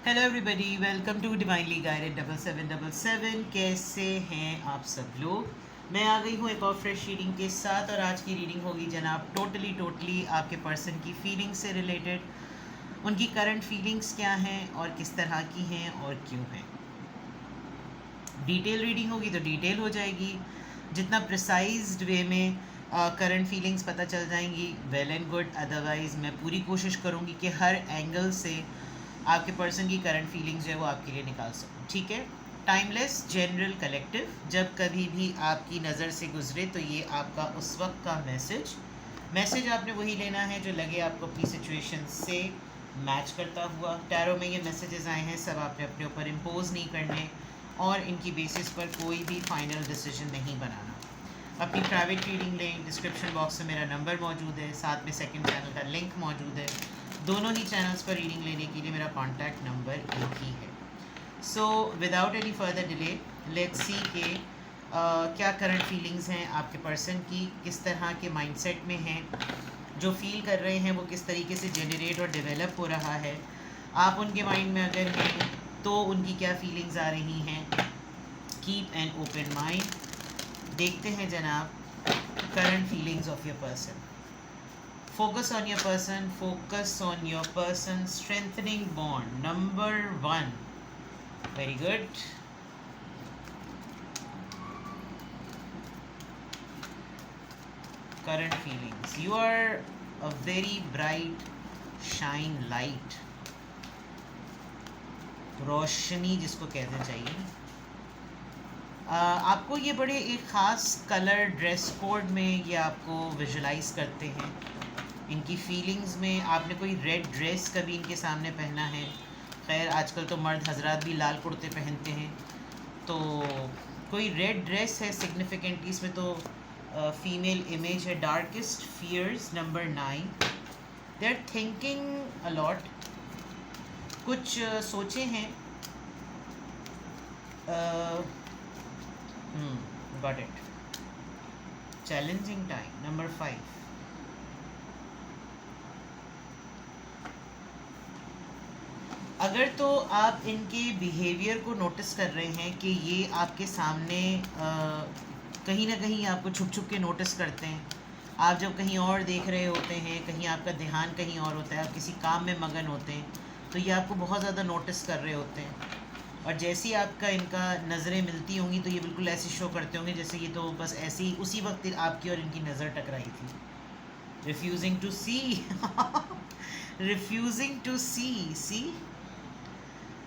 Hello everybody, welcome to divinely guided 7777। कैसे हैं आप सब लोग। मैं आ गई हूँ एक और फ्रेश रीडिंग के साथ, और आज की रीडिंग होगी जनाब टोटली आपके पर्सन की फीलिंग्स से रिलेटेड। उनकी करंट फीलिंग्स क्या हैं और किस तरह की हैं और क्यों हैं। डिटेल रीडिंग होगी तो डिटेल हो जाएगी, जितना प्रिसाइज्ड वे में करंट फीलिंग्स पता चल जाएंगी वेल एंड गुड। अदरवाइज़ मैं पूरी कोशिश करूँगी कि हर एंगल से आपके पर्सन की करंट फीलिंग्स जो है वो आपके लिए निकाल सकूँ। ठीक है, टाइमलेस, जनरल, कलेक्टिव। जब कभी भी आपकी नज़र से गुजरे तो ये आपका उस वक्त का मैसेज आपने वही लेना है जो लगे आपको अपनी सिचुएशन से मैच करता हुआ। टैरो में ये मैसेजेस आए हैं, सब आपने अपने ऊपर इम्पोज नहीं करने और इनकी बेसिस पर कोई भी फाइनल डिसीजन नहीं बनाना। अपनी प्राइवेट रीडिंग लें, डिस्क्रिप्शन बॉक्स में मेरा नंबर मौजूद है, साथ में सेकंड चैनल का लिंक मौजूद है। दोनों ही चैनल्स पर रीडिंग लेने के लिए मेरा कॉन्टैक्ट नंबर एक ही है। So without any further delay, let's see के क्या करंट फीलिंग्स हैं आपके पर्सन की, किस तरह के माइंडसेट में हैं, जो फील कर रहे हैं वो किस तरीके से जनरेट और डेवलप हो रहा है। आप उनके माइंड में अगर हैं तो उनकी क्या फीलिंग्स आ रही हैं। Keep an open mind. देखते हैं जनाब current feelings of your person. Focus on your person, focus on your person, strengthening bond. Number 1. Very good. Current feelings. You are a very bright shine light. रोशनी जिसको कहना चाहिए। आपको ये बड़े एक ख़ास कलर ड्रेस कोड में ये आपको विजुलाइज करते हैं। इनकी फीलिंग्स में आपने कोई रेड ड्रेस कभी इनके सामने पहना है। खैर आजकल तो मर्द हजरात भी लाल कुर्ते पहनते हैं, तो कोई रेड ड्रेस है सिग्निफिकेंटली इसमें। तो फीमेल इमेज है। Darkest fears, number 9। They are thinking a lot. कुछ सोचे हैं। Got it. Challenging time, number 5। अगर तो आप इनके बिहेवियर को नोटिस कर रहे हैं कि ये आपके सामने कहीं ना कहीं आपको छुप छुप के नोटिस करते हैं। आप जब कहीं और देख रहे होते हैं, कहीं आपका ध्यान कहीं और होता है, आप किसी काम में मगन होते हैं, तो ये आपको बहुत ज़्यादा नोटिस कर रहे होते हैं। और जैसे ही आपका इनका नज़रें मिलती होंगी तो ये बिल्कुल ऐसे शो करते होंगे जैसे ये तो बस ऐसे ही उसी वक्त आपकी और इनकी नज़र टकराई थी। Refusing to see refusing to see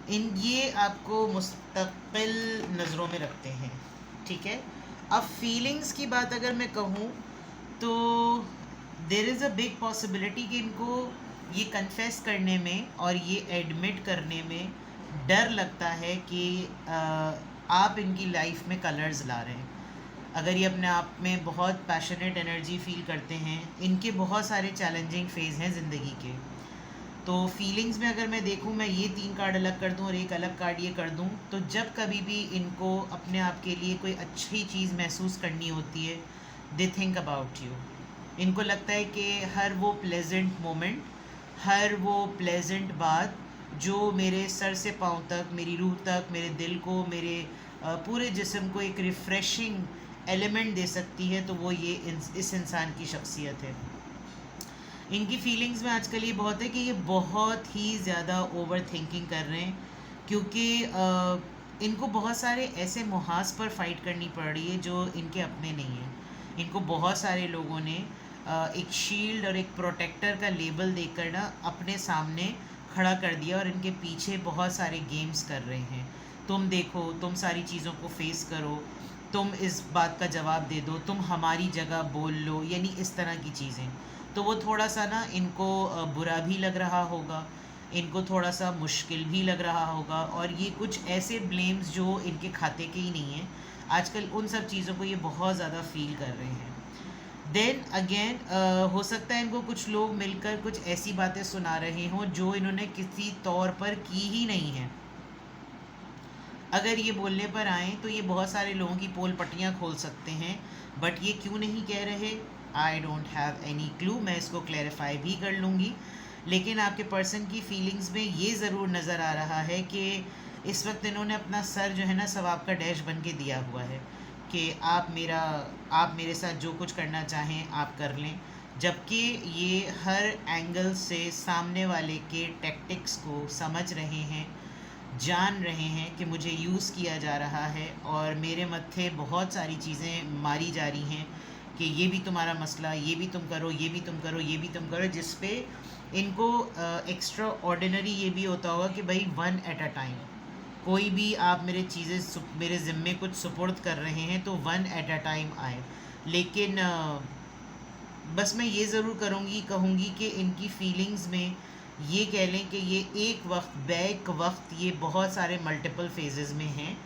ये आपको मुस्तकिल नज़रों में रखते हैं। ठीक है, अब फीलिंग्स की बात अगर मैं कहूँ तो there is a big possibility कि इनको ये कन्फेस करने में और ये एडमिट करने में डर लगता है कि आप इनकी लाइफ में कलर्स ला रहे हैं। अगर ये अपने आप में बहुत पैशनेट एनर्जी फील करते हैं, इनके बहुत सारे चैलेंजिंग फेज़ हैं ज़िंदगी के। तो फीलिंग्स में अगर मैं देखूँ, मैं ये 3 कार्ड अलग कर दूँ और एक अलग कार्ड ये कर दूँ, तो जब कभी भी इनको अपने आप के लिए कोई अच्छी चीज़ महसूस करनी होती है, दे थिंक अबाउट यू। इनको लगता है कि हर वो प्लेजेंट मोमेंट, हर वो प्लेजेंट बात जो मेरे सर से पाँव तक, मेरी रूह तक, मेरे दिल को, मेरे पूरे जिस्म को एक रिफ़्रेशिंग एलिमेंट दे सकती है, तो वो ये इस इंसान की शख्सियत है। इनकी फीलिंग्स में आजकल ये बहुत है कि ये बहुत ही ज़्यादा ओवर थिंकिंग कर रहे हैं, क्योंकि इनको बहुत सारे ऐसे मुहाज पर फाइट करनी पड़ रही है जो इनके अपने नहीं हैं। इनको बहुत सारे लोगों ने एक शील्ड और एक प्रोटेक्टर का लेबल देकर ना अपने सामने खड़ा कर दिया, और इनके पीछे बहुत सारे गेम्स कर रहे हैं। तुम देखो, तुम सारी चीज़ों को फेस करो, तुम इस बात का जवाब दे दो, तुम हमारी जगह बोल लो, यानी इस तरह की चीज़ें। तो वो थोड़ा सा ना इनको बुरा भी लग रहा होगा, इनको थोड़ा सा मुश्किल भी लग रहा होगा, और ये कुछ ऐसे ब्लेम्स जो इनके खाते के ही नहीं हैं, आजकल उन सब चीज़ों को ये बहुत ज़्यादा फील कर रहे हैं। देन अगेन हो सकता है इनको कुछ लोग मिलकर कुछ ऐसी बातें सुना रहे हों जो इन्होंने किसी तौर पर की ही नहीं है। अगर ये बोलने पर आएँ तो ये बहुत सारे लोगों की पोल पट्टियाँ खोल सकते हैं, बट ये क्यों नहीं कह रहे, I don't have any clue. मैं इसको क्लैरिफाई भी कर लूँगी। लेकिन आपके पर्सन की फीलिंग्स में ये ज़रूर नज़र आ रहा है कि इस वक्त इन्होंने अपना सर जो है ना सब आपका डैश बन के दिया हुआ है कि आप मेरे साथ जो कुछ करना चाहें आप कर लें, जबकि ये हर एंगल से सामने वाले के टैक्टिक्स को समझ रहे हैं, जान रहे हैं कि मुझे यूज़ किया जा रहा है और मेरे मत्थे बहुत सारी चीज़ें मारी जा रही हैं कि ये भी तुम्हारा मसला, ये भी तुम करो, ये भी तुम करो, ये भी तुम करो, जिस पे इनको एक्स्ट्रा ऑर्डिनरी ये भी होता होगा कि भाई वन एट अ टाइम, कोई भी आप मेरे चीज़ें मेरे ज़िम्मे कुछ सुपुर्द कर रहे हैं तो वन एट अ टाइम आए। लेकिन बस मैं ये ज़रूर कहूँगी कि इनकी फीलिंग्स में ये कह लें कि ये एक वक्त बैक वक्त ये बहुत सारे मल्टीपल फेजेस में हैं।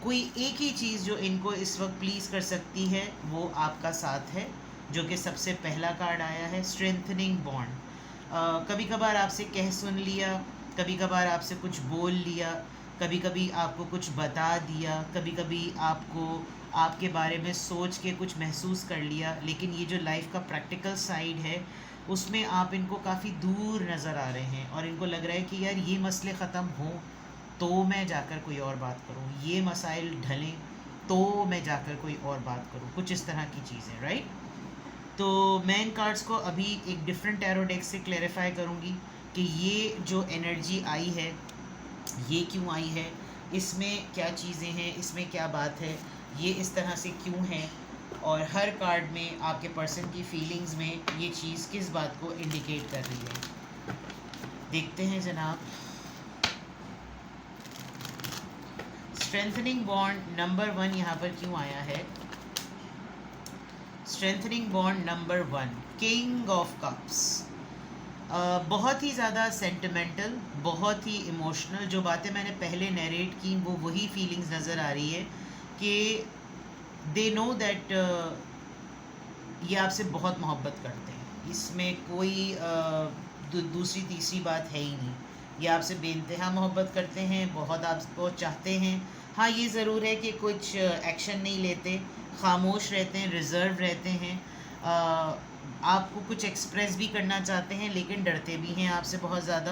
कोई एक ही चीज़ जो इनको इस वक्त प्लीज़ कर सकती है वो आपका साथ है, जो कि सबसे पहला कार्ड आया है स्ट्रेंथनिंग बॉन्ड। कभी कभार आपसे कह सुन लिया, कभी कभार आपसे कुछ बोल लिया, कभी कभी आपको कुछ बता दिया, कभी कभी आपको आपके बारे में सोच के कुछ महसूस कर लिया, लेकिन ये जो लाइफ का प्रैक्टिकल साइड है उसमें आप इनको काफ़ी दूर नज़र आ रहे हैं और इनको लग रहा है कि यार ये मसले ख़त्म हों तो मैं जाकर कोई और बात करूं, ये मसाइल ढलें तो मैं जाकर कोई और बात करूं, कुछ इस तरह की चीज़ें, राइट। तो मैं इन कार्ड्स को अभी एक डिफरेंट टैरो डेक से क्लैरिफाई करूंगी कि ये जो एनर्जी आई है ये क्यों आई है, इसमें क्या चीज़ें हैं, इसमें क्या बात है, ये इस तरह से क्यों है, और हर कार्ड में आपके पर्सन की फीलिंग्स में ये चीज़ किस बात को इंडिकेट कर रही है। देखते हैं जनाब। स्ट्रेंथनिंग बॉन्ड नंबर 1 यहाँ पर क्यों आया है? Strengthening bond number 1, king of cups. बहुत ही ज़्यादा सेंटिमेंटल, बहुत ही इमोशनल। जो बातें मैंने पहले नरेट की वो वही फीलिंग्स नज़र आ रही है कि दे नो दैट ये आपसे बहुत मोहब्बत करते हैं, इसमें कोई दूसरी तीसरी बात है ही नहीं। ये आपसे बेइंतहा मोहब्बत करते हैं, बहुत आपको चाहते हैं। हाँ ये ज़रूर है कि कुछ एक्शन नहीं लेते, खामोश रहते हैं, रिज़र्व रहते हैं, आपको कुछ एक्सप्रेस भी करना चाहते हैं लेकिन डरते भी हैं आपसे बहुत ज़्यादा।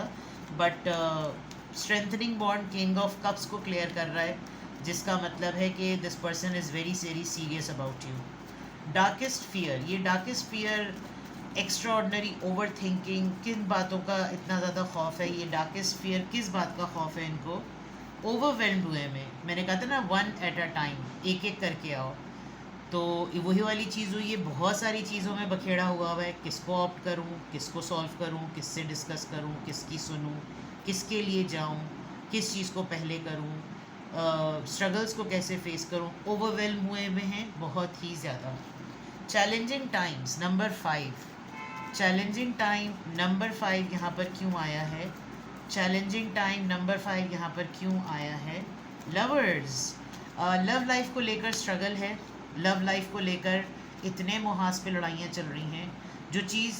But strengthening bond King of Cups को क्लियर कर रहा है, जिसका मतलब है कि this person is very serious about you. Darkest fear, ये darkest fear extraordinary overthinking, किन बातों का इतना ज़्यादा खौफ है, ये डार्केस्ट फियर किस बात का खौफ है इनको? ओवरवेल्म्ड हुए में, मैंने कहा था ना वन एट अ टाइम, एक एक करके आओ, तो वही वाली चीज़ हुई। ये बहुत सारी चीज़ों में बखेड़ा हुआ है, किसको ऑप्ट करूँ, किसको सॉल्व करूँ, किससे डिस्कस करूँ, किसकी सुनूँ, किसके लिए जाऊँ, किस चीज़ को पहले करूँ, स्ट्रगल्स को कैसे फेस करूँ, ओवरवेल्म हुए में हैं बहुत ही ज़्यादा। Challenging times number 5, challenging time number 5 यहाँ पर क्यों आया है? चैलेंजिंग टाइम नंबर 5 यहाँ पर क्यों आया है? लवर्स, लव लाइफ को लेकर स्ट्रगल है, लव लाइफ को लेकर इतने मुहाज पे लड़ाइयाँ चल रही हैं। जो चीज़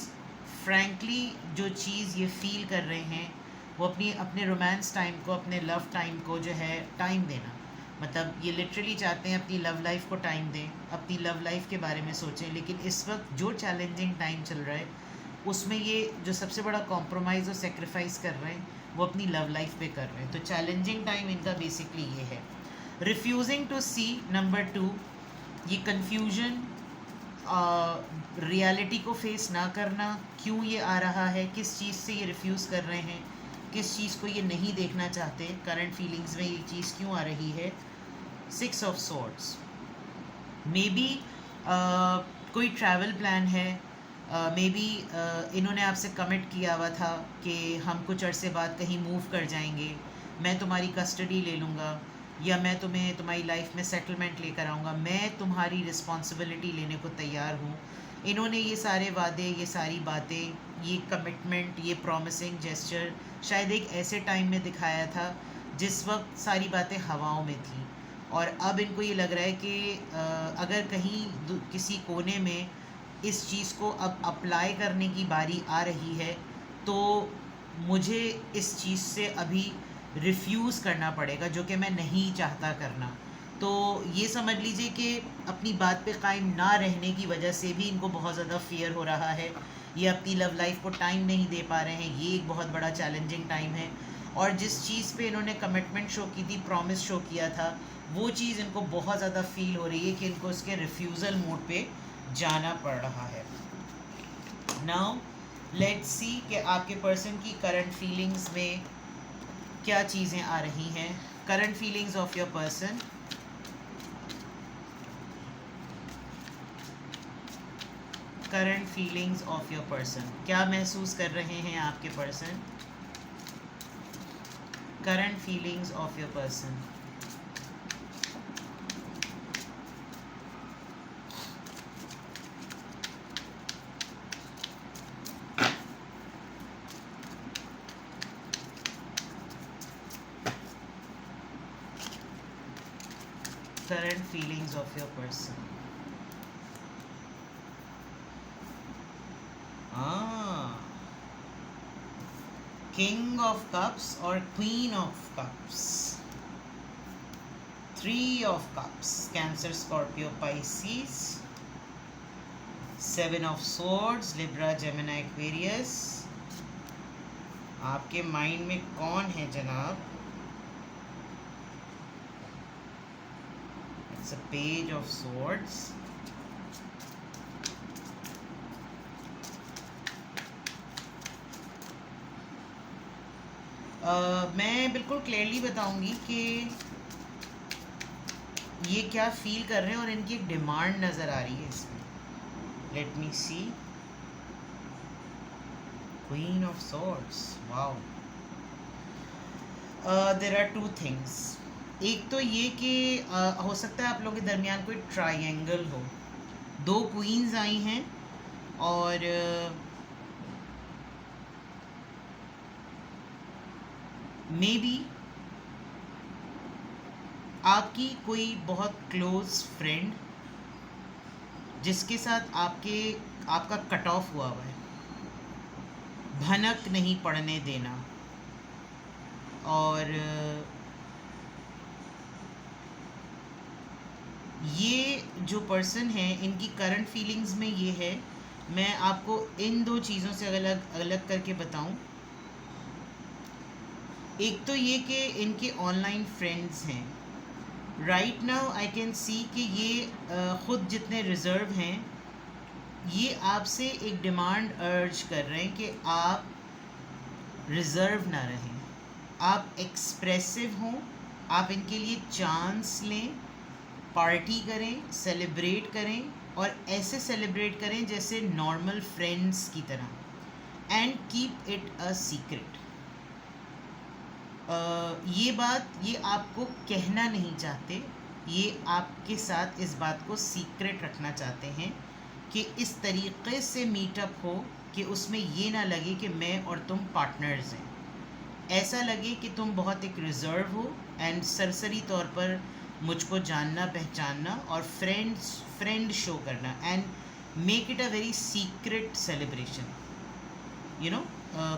फ्रैंकली जो चीज़ ये फील कर रहे हैं वो अपने रोमांस टाइम को, अपने लव टाइम को जो है टाइम देना, मतलब ये लिटरली चाहते हैं अपनी लव लाइफ को टाइम दें, अपनी लव लाइफ के बारे में सोचें। लेकिन इस वक्त जो चैलेंजिंग टाइम चल रहा है उसमें ये जो सबसे बड़ा कॉम्प्रोमाइज़ और सेक्रीफाइस कर रहे हैं वो अपनी लव लाइफ पे कर रहे हैं। तो चैलेंजिंग टाइम इनका बेसिकली ये है। रिफ्यूजिंग टू सी नंबर 2, ये कन्फ्यूजन, रियलिटी को फेस ना करना, क्यों ये आ रहा है, किस चीज़ से ये रिफ्यूज़ कर रहे हैं, किस चीज़ को ये नहीं देखना चाहते, करंट फीलिंग्स में ये चीज़ क्यों आ रही है? 6 ऑफ सॉर्ड्स, मे बी कोई ट्रैवल प्लान है, मे बी इन्होंने आपसे कमिट किया हुआ था कि हम कुछ अरसे बाद कहीं मूव कर जाएंगे, मैं तुम्हारी कस्टडी ले लूँगा, या मैं तुम्हें तुम्हारी लाइफ में सेटलमेंट लेकर आऊँगा, मैं तुम्हारी रिस्पॉन्सिबिलिटी लेने को तैयार हूँ। इन्होंने ये सारे वादे, ये सारी बातें, ये कमिटमेंट, ये प्रॉमिसिंग जेस्चर शायद एक ऐसे टाइम में दिखाया था जिस वक्त सारी बातें हवाओं में थी, और अब इनको ये लग रहा है कि अगर कहीं किसी कोने में इस चीज़ को अब अप्लाई करने की बारी आ रही है तो मुझे इस चीज़ से अभी रिफ्यूज़ करना पड़ेगा, जो कि मैं नहीं चाहता करना। तो ये समझ लीजिए कि अपनी बात पे कायम ना रहने की वजह से भी इनको बहुत ज़्यादा फ़ियर हो रहा है ये अपनी लव लाइफ को टाइम नहीं दे पा रहे हैं, ये एक बहुत बड़ा चैलेंजिंग टाइम है। और जिस चीज़ पे इन्होंने कमिटमेंट शो की थी, प्रॉमिस शो किया था, वो चीज़ इनको बहुत ज़्यादा फील हो रही है कि इनको उसके रिफ्यूज़ल मोड पे जाना पड़ रहा है। नाउ लेट्स सी कि आपके पर्सन की करंट फीलिंग्स में क्या चीज़ें आ रही हैं। Current feelings of your person. Current feelings of your person, क्या महसूस कर रहे हैं आपके person? Current feelings of your person. current feelings of your person. King of Cups or Queen of Cups. 3 of Cups, Cancer, Scorpio, Pisces. 7 of Swords, Libra, Gemini, Aquarius. आपके mind में कौन है जनाब? It's a Page of Swords. मैं बिल्कुल clearly बताऊंगी कि ये क्या फील कर रहे हैं और इनकी एक डिमांड नज़र आ रही है इसमें। Let me see. Queen of swords, wow. There are 2 things. एक तो ये कि हो सकता है आप लोगों के दरमियान कोई ट्रायंगल हो। 2 क्वींस आई हैं और मे बी आपकी कोई बहुत क्लोज फ्रेंड जिसके साथ आपका कट ऑफ हुआ है, भनक नहीं पड़ने देना। और ये जो पर्सन है, इनकी करंट फीलिंग्स में ये है। मैं आपको इन 2 चीज़ों से अलग अलग करके बताऊं। एक तो ये कि इनके ऑनलाइन फ्रेंड्स हैं। Right now I can see कि ये ख़ुद जितने रिज़र्व हैं, ये आपसे एक डिमांड अर्ज कर रहे हैं कि आप रिज़र्व ना रहें, आप एक्सप्रेसिव हों, आप इनके लिए चांस लें, पार्टी करें, सेलिब्रेट करें, और ऐसे सेलिब्रेट करें जैसे नॉर्मल फ्रेंड्स की तरह, and keep it a secret. ये बात ये आपको कहना नहीं चाहते, ये आपके साथ इस बात को सीक्रेट रखना चाहते हैं कि इस तरीक़े से मीटअप हो कि उसमें ये ना लगे कि मैं और तुम पार्टनर्स हैं, ऐसा लगे कि तुम बहुत एक रिज़र्व हो एंड सरसरी तौर पर मुझको जानना पहचानना और फ्रेंड शो करना, and make it a very secret celebration. You know,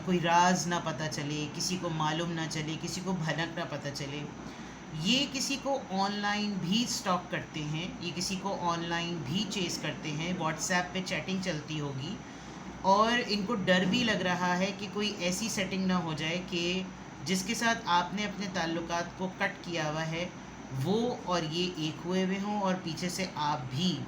कोई राज ना पता चले, किसी को मालूम ना चले, किसी को भनक ना पता चले। ये किसी को ऑनलाइन भी स्टॉक करते हैं, ये किसी को ऑनलाइन भी चेस करते हैं, व्हाट्सएप पे चैटिंग चलती होगी, और इनको डर भी लग रहा है कि कोई ऐसी सेटिंग ना हो जाए कि जिसके साथ आपने अपने ताल्लुकात को कट किया हुआ है वो और ये एक हुए हों, और पीछे से आप भी,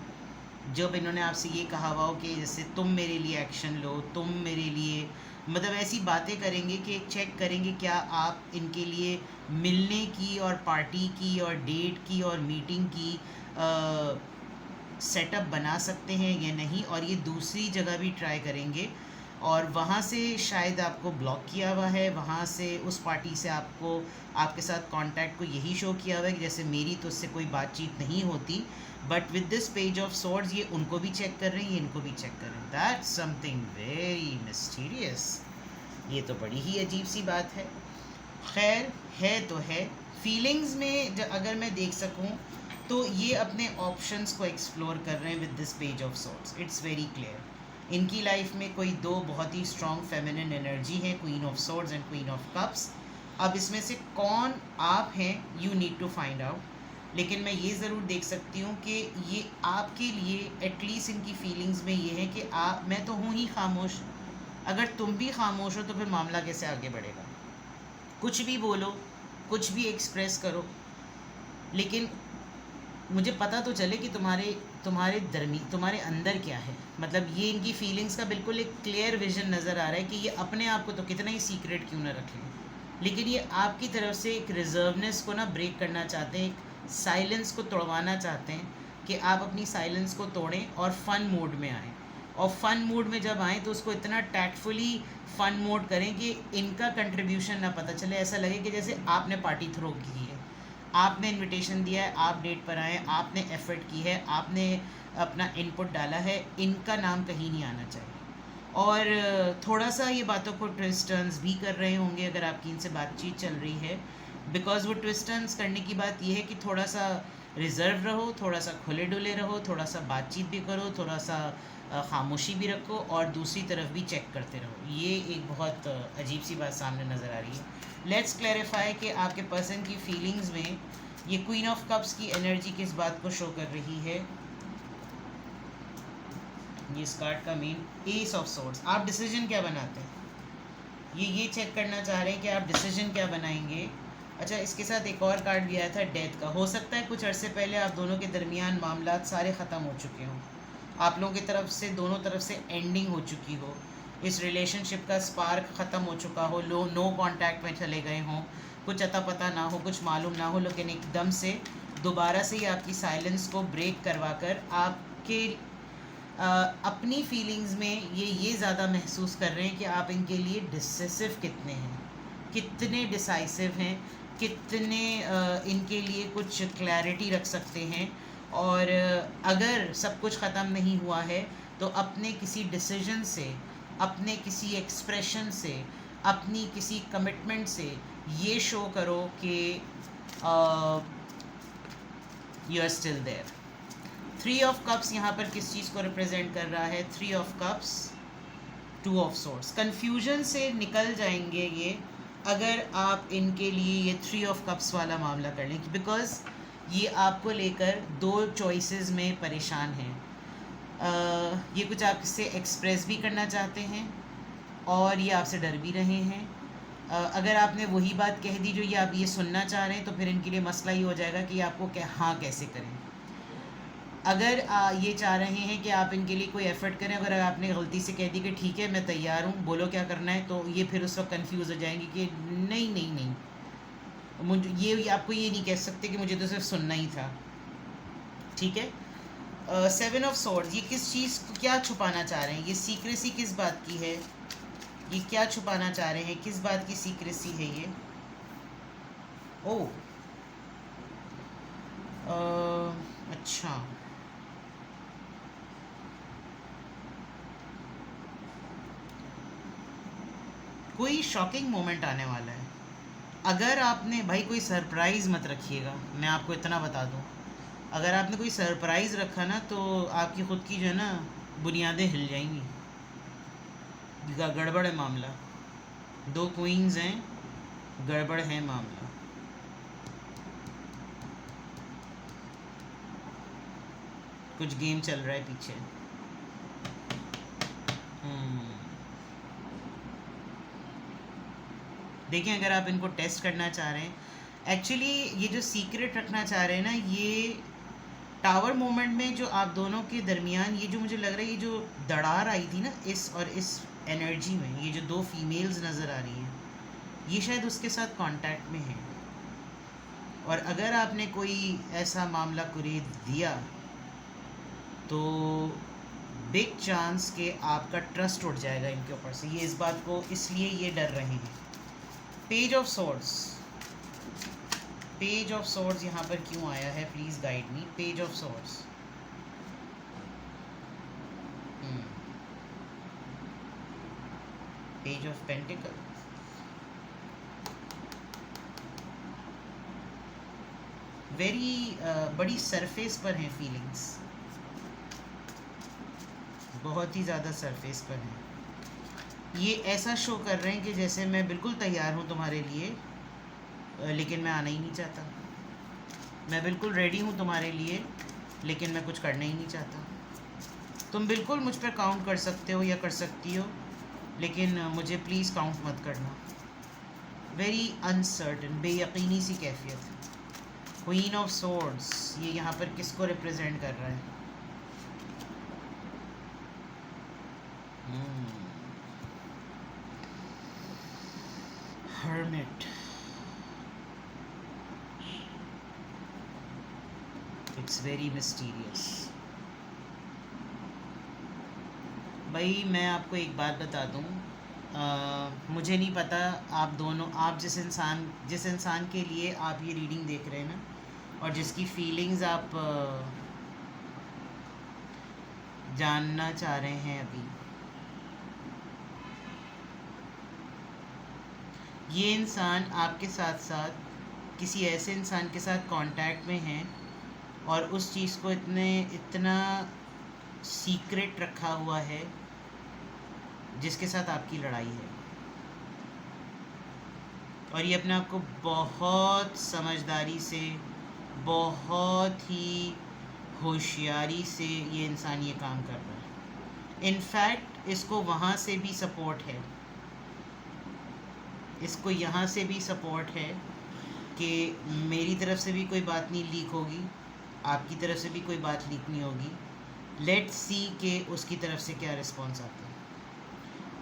जब इन्होंने आपसे ये कहा हुआ हो कि जैसे तुम मेरे लिए एक्शन लो, तुम मेरे लिए, मतलब ऐसी बातें करेंगे कि चेक करेंगे क्या आप इनके लिए मिलने की और पार्टी की और डेट की और मीटिंग की सेटअप बना सकते हैं या नहीं, और ये दूसरी जगह भी ट्राई करेंगे, और वहाँ से शायद आपको ब्लॉक किया हुआ है, वहाँ से उस पार्टी से आपको आपके साथ कांटेक्ट को यही शो किया हुआ है कि जैसे मेरी तो उससे कोई बातचीत नहीं होती, but with this page of swords ये उनको भी चेक कर रहे हैं, ये इनको भी चेक कर रहे हैं। That's something very mysterious. ये तो बड़ी ही अजीब सी बात है। खैर, है तो है। फीलिंग्स में अगर मैं देख सकूं तो ये अपने ऑप्शंस को एक्सप्लोर कर रहे हैं with this page of swords. It's very clear. इनकी लाइफ में कोई 2 बहुत ही स्ट्रॉन्ग फेमिनिन एनर्जी है, queen of swords and queen of cups. अब इसमें से कौन आप हैं, you need to find out. लेकिन मैं ये ज़रूर देख सकती हूँ कि ये आपके लिए एटलीस्ट इनकी फीलिंग्स में ये है कि मैं तो हूँ ही खामोश, अगर तुम भी खामोश हो तो फिर मामला कैसे आगे बढ़ेगा। कुछ भी बोलो, कुछ भी एक्सप्रेस करो, लेकिन मुझे पता तो चले कि तुम्हारे अंदर क्या है। मतलब ये इनकी फीलिंग्स का बिल्कुल एक क्लियर विजन नज़र आ रहा है कि ये अपने आप को तो कितना ही सीक्रेट क्यों ना रखें, लेकिन ये आपकी तरफ से एक रिजर्वनेस को ना ब्रेक करना चाहते हैं, एक साइलेंस को तोड़वाना चाहते हैं कि आप अपनी साइलेंस को तोड़ें और फ़न मोड में आएँ। और फ़न मोड में जब आएँ तो उसको इतना टैक्टफुली फ़न मोड करें कि इनका कंट्रीब्यूशन ना पता चले, ऐसा लगे कि जैसे आपने पार्टी थ्रो की है, आपने इनविटेशन दिया है, आप डेट पर आए, आपने एफर्ट की है, आपने अपना इनपुट डाला है, इनका नाम कहीं नहीं आना चाहिए। और थोड़ा सा ये बातों को ट्विस्ट टर्न्स भी कर रहे होंगे अगर आपकी इनसे बातचीत चल रही है, बिकॉज वो ट्विस्ट टर्न्स करने की बात ये है कि थोड़ा सा रिज़र्व रहो, थोड़ा सा खुले डुले रहो, थोड़ा सा बातचीत भी करो, थोड़ा सा खामोशी भी रखो और दूसरी तरफ भी चेक करते रहो। ये एक बहुत अजीब सी बात सामने नज़र आ रही है। लेट्स क्लैरिफाई कि आपके पर्सन की फीलिंग्स में ये क्वीन ऑफ कप्स की एनर्जी किस बात को शो कर रही है। ये इस कार्ड का मेन एस ऑफ सोर्ड्स। आप डिसीजन क्या बनाते हैं, ये चेक करना चाह रहे हैं कि आप डिसीजन क्या बनाएंगे। अच्छा, इसके साथ एक और कार्ड भी आया था डेथ का। हो सकता है कुछ अरसे पहले आप दोनों के दरमियान मामलात सारे ख़त्म हो चुके हों, आप लोगों की तरफ से दोनों तरफ से एंडिंग हो चुकी हो, इस रिलेशनशिप का स्पार्क ख़त्म हो चुका हो, नो कांटेक्ट में चले गए हों, कुछ अता पता ना हो, कुछ मालूम ना हो, लेकिन एकदम से दोबारा से ही आपकी साइलेंस को ब्रेक करवा कर आपके अपनी फीलिंग्स में ये ज़्यादा महसूस कर रहे हैं कि आप इनके लिए डिसिसिव कितने हैं, कितने डिसाइसिव हैं, कितने इनके लिए कुछ क्लैरिटी रख सकते हैं। और अगर सब कुछ ख़त्म नहीं हुआ है तो अपने किसी डिसीजन से, अपने किसी एक्सप्रेशन से, अपनी किसी कमिटमेंट से ये शो करो कि you are still there. Three of cups यहाँ पर किस चीज़ को रिप्रेजेंट कर रहा है? Three of cups, two of swords. Confusion से निकल जाएंगे ये अगर आप इनके लिए ये थ्री ऑफ कप्स वाला मामला कर लें, बिकॉज ये आपको लेकर दो चॉइसेस में परेशान हैं। ये कुछ आपसे एक्सप्रेस भी करना चाहते हैं और ये आपसे डर भी रहे हैं। अगर आपने वही बात कह दी जो ये आप ये सुनना चाह रहे हैं तो फिर इनके लिए मसला ही हो जाएगा कि आपको हाँ कैसे करें। अगर ये चाह रहे हैं कि आप इनके लिए कोई एफ़र्ट करें, अगर आपने गलती से कह दी कि ठीक है मैं तैयार हूँ, बोलो क्या करना है, तो ये फिर उस वक्त कंफ्यूज हो जाएंगे कि नहीं नहीं नहीं, मुझे ये आपको ये नहीं कह सकते कि मुझे तो सिर्फ सुनना ही था। ठीक है। सेवन ऑफ सोर्ड्स, ये किस चीज़ को क्या छुपाना चाह रहे हैं? ये सीक्रेसी किस बात की है? ये क्या छुपाना चाह रहे हैं? किस बात की सीक्रेसी है ये? ओह, अच्छा, कोई शॉकिंग मोमेंट आने वाला है। अगर आपने भाई कोई सरप्राइज़ मत रखिएगा, मैं आपको इतना बता दूं, अगर आपने कोई सरप्राइज़ रखा ना तो आपकी ख़ुद की जो है ना बुनियादें हिल जाएंगी। गड़बड़ है मामला, दो क्वींस हैं, गड़बड़ है मामला। कुछ गेम चल रहा है पीछे। देखें, अगर आप इनको टेस्ट करना चाह रहे हैं, एक्चुअली ये जो सीक्रेट रखना चाह रहे हैं ना, ये टावर मोमेंट में जो आप दोनों के दरमियान ये जो मुझे लग रहा है, ये जो दरार आई थी ना इस और इस एनर्जी में, ये जो दो फीमेल्स नज़र आ रही हैं, ये शायद उसके साथ कांटेक्ट में है। और अगर आपने कोई ऐसा मामला कुरेद दिया तो बिग चांस कि आपका ट्रस्ट उठ जाएगा इनके ऊपर से। ये इस बात को इसलिए ये डर रहे हैं। Page of swords, page of swords यहाँ पर क्यों आया है? Please guide me. Page of swords, page of pentacle, very बड़ी सरफेस पर हैं फीलिंग्स, बहुत ही ज़्यादा सरफेस पर हैं। ये ऐसा शो कर रहे हैं कि जैसे मैं बिल्कुल तैयार हूँ तुम्हारे लिए, लेकिन मैं आना ही नहीं चाहता। मैं बिल्कुल रेडी हूँ तुम्हारे लिए, लेकिन मैं कुछ करना ही नहीं चाहता। तुम बिल्कुल मुझ पर काउंट कर सकते हो या कर सकती हो, लेकिन मुझे प्लीज़ काउंट मत करना। वेरी अनसर्टन, बेयकीनी सी कैफियत। क्वीन ऑफ सोर्ड्स, ये यहाँ पर किसको रिप्रेजेंट कर रहा है? Hermit, it's very mysterious. भाई मैं आपको एक बात बता दूँ, मुझे नहीं पता आप दोनों, आप जिस इंसान के लिए आप ये रीडिंग देख रहे हैं ना, और जिसकी फीलिंग्स आप जानना चाह रहे हैं अभी, ये इंसान आपके साथ साथ किसी ऐसे इंसान के साथ कांटेक्ट में है और उस चीज़ को इतना सीक्रेट रखा हुआ है जिसके साथ आपकी लड़ाई है। और ये अपने आप को बहुत समझदारी से, बहुत ही होशियारी से ये इंसान ये काम कर रहा है। इनफैक्ट इसको वहाँ से भी सपोर्ट है, इसको यहाँ से भी सपोर्ट है कि मेरी तरफ से भी कोई बात नहीं लीक होगी, आपकी तरफ से भी कोई बात लीक नहीं होगी। लेट्स सी कि उसकी तरफ से क्या रिस्पॉन्स आता है।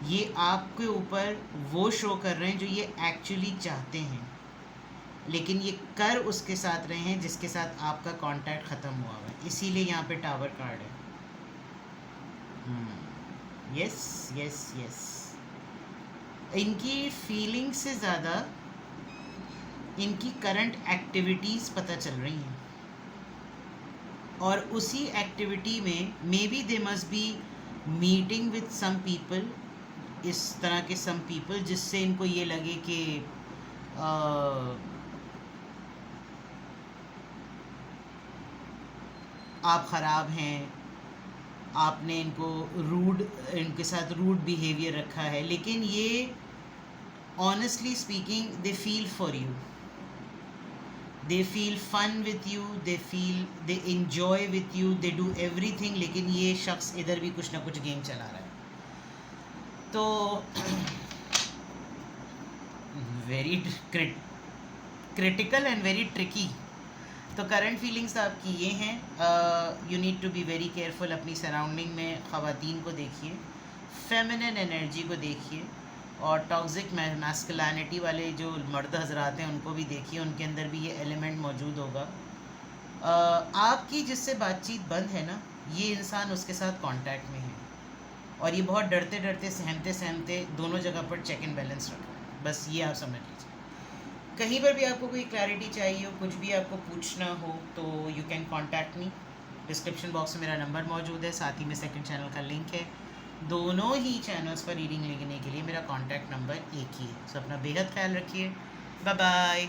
ये आपके ऊपर वो शो कर रहे हैं जो ये एक्चुअली चाहते हैं, लेकिन ये कर उसके साथ रहे हैं जिसके साथ आपका कांटेक्ट ख़त्म हुआ है। इसीलिए यहाँ पे टावर कार्ड है। यस यस यस, इनकी फीलिंग से ज़्यादा इनकी करंट एक्टिविटीज़ पता चल रही हैं, और उसी एक्टिविटी में maybe they must be meeting with some people, इस तरह के सम पीपल जिससे इनको ये लगे कि आप ख़राब हैं, आपने इनके साथ रूड बिहेवियर रखा है। लेकिन ये honestly speaking they feel for you, they feel fun with you, they enjoy with you, they do everything. लेकिन ये शख्स इधर भी कुछ ना कुछ गेम चला रहा है। तो very critical and very tricky. तो करंट फीलिंग्स आपकी ये हैं, you need to be very careful. अपनी सराउंडिंग में ख़वातीन को देखिए, फेमिनिन एनर्जी को देखिए, और टॉक्सिक मैस्कुलिनिटी वाले जो मर्द हजरात हैं उनको भी देखिए, उनके अंदर भी ये एलिमेंट मौजूद होगा। आपकी जिससे बातचीत बंद है ना, ये इंसान उसके साथ कांटेक्ट में है, और ये बहुत डरते डरते सहमते दोनों जगह पर चेक एंड बैलेंस रख रहा है। बस ये आप समझ लीजिए। कहीं पर भी आपको कोई क्लैरिटी चाहिए हो, कुछ भी आपको पूछना हो, तो you can contact me. Description box में मेरा नंबर मौजूद है, साथ ही में सेकंड चैनल का लिंक है। दोनों ही चैनल्स पर रीडिंग लेने के लिए मेरा कॉन्टैक्ट नंबर एक ही है। सो अपना बेहद ख्याल रखिए। Bye bye.